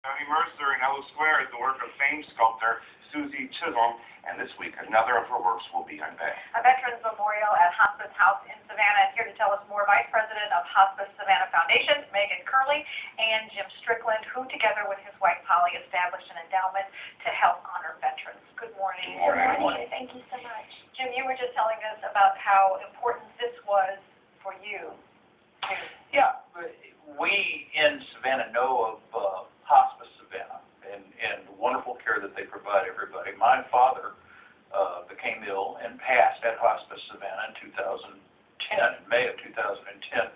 Johnny Mercer in Ellis Square is the work of famed sculptor Susie Chisholm, and this week another of her works will be unveiled. A Veterans Memorial at Hospice House in Savannah. And here to tell us more, Vice President of Hospice Savannah Foundation, Megan Curley, and Jim Strickland, who together with his wife Polly established an endowment to help honor veterans. Good morning. Good morning. Good morning. Thank you so much. Jim, you were just telling us about how important this was for you. Yeah, we in Savannah know of Hospice Savannah and the wonderful care that they provide everybody. My father became ill and passed at Hospice Savannah in 2010, in May of 2010,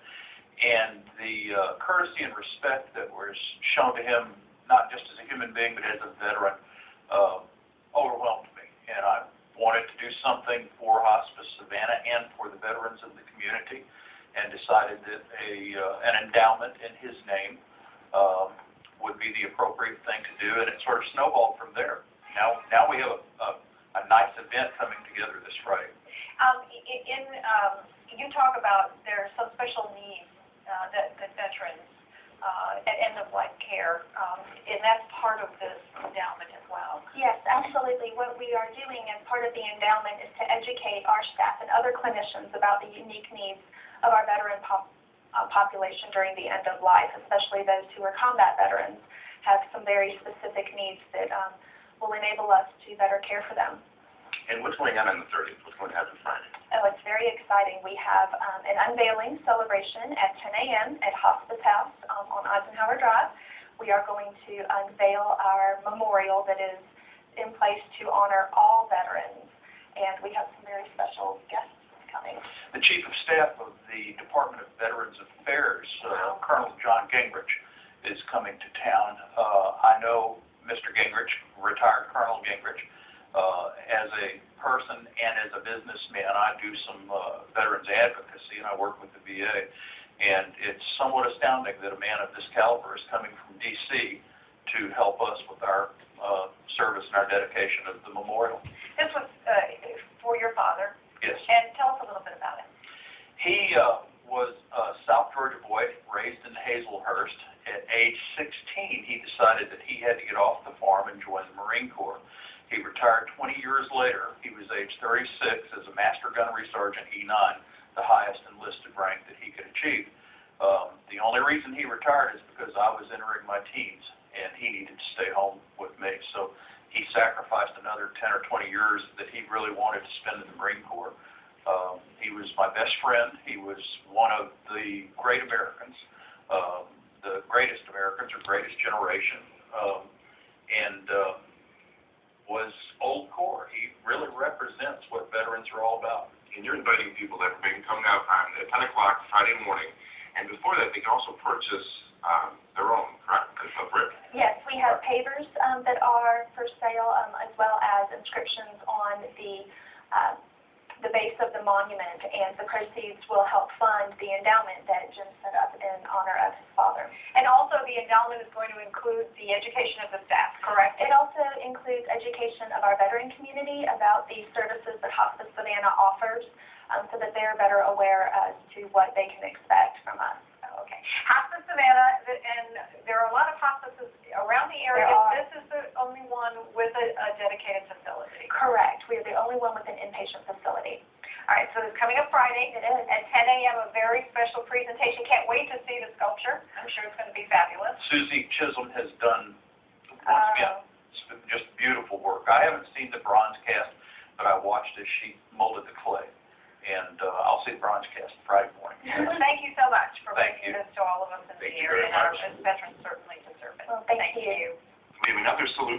and the courtesy and respect that was shown to him, not just as a human being but as a veteran, overwhelmed me, and I wanted to do something for Hospice Savannah and for the veterans of the community, and decided that an endowment in his name would be the appropriate thing to do, and it sort of snowballed from there. Now we have a nice event coming together this Friday. You talk about there are some special needs that veterans at end-of-life care, and that's part of this endowment as well. Yes, absolutely. What we are doing as part of the endowment is to educate our staff and other clinicians about the unique needs of our veteran population during the end of life, especially those who are combat veterans, have some very specific needs that will enable us to better care for them. And what's going on the 30th? What's going to happen Friday? Oh, it's very exciting. We have an unveiling celebration at 10 a.m. at Hospice House on Eisenhower Drive. We are going to unveil our memorial that is in place to honor all veterans, and we have some very special guests coming. The Chief of Staff of the Department of Veterans Affairs, Colonel John Gingrich, is coming to town. I know Mr. Gingrich, retired Colonel Gingrich, as a person and as a businessman. I do some veterans advocacy, and I work with the VA, and it's somewhat astounding that a man of this caliber is coming from D.C. to help us with our service and our dedication of the memorial. This was for your father. Yes. And tell us a little bit about him. He was a South Georgia boy, raised in Hazelhurst. At age 16, he decided that he had to get off the farm and join the Marine Corps. He retired 20 years later. He was age 36 as a Master Gunnery Sergeant E9, the highest enlisted rank that he could achieve. The only reason he retired is because I was entering my teens, and he needed to stay home with me. So he sacrificed another 10 or 20 years that he really wanted to spend in the Marine Corps. He was my best friend. He was one of the great Americans, the greatest Americans or greatest generation, and was old Corps. He really represents what veterans are all about. And you're inviting people that are being coming out on 10 o'clock Friday morning, and before that they can also purchase their own, correct? Yes, we have pavers that are for sale, as well as inscriptions on the base of the monument, and the proceeds will help fund the endowment that Jim set up in honor of his father. And also the endowment is going to include the education of the staff, correct? It also includes education of our veteran community about the services that Hospice Savannah offers, so that they're better aware as to what they can expect from us. Okay. Hospice Savannah, and there are a lot of hospices around the area. This is the only one with a dedicated facility. Correct. We are the only one with an inpatient facility. All right, so it's coming up Friday. It is. At 10 a.m., a very special presentation. Can't wait to see the sculpture. I'm sure it's going to be fabulous. Susie Chisholm has done, once again, just beautiful work. I haven't seen the bronze cast, but I watched as she molded the clay. And I'll see the bronze cast Friday morning. Thank you so much for Thank bringing you. this to all of us in the area, and our veterans certainly deserve it. Well, thank you. We have another salute.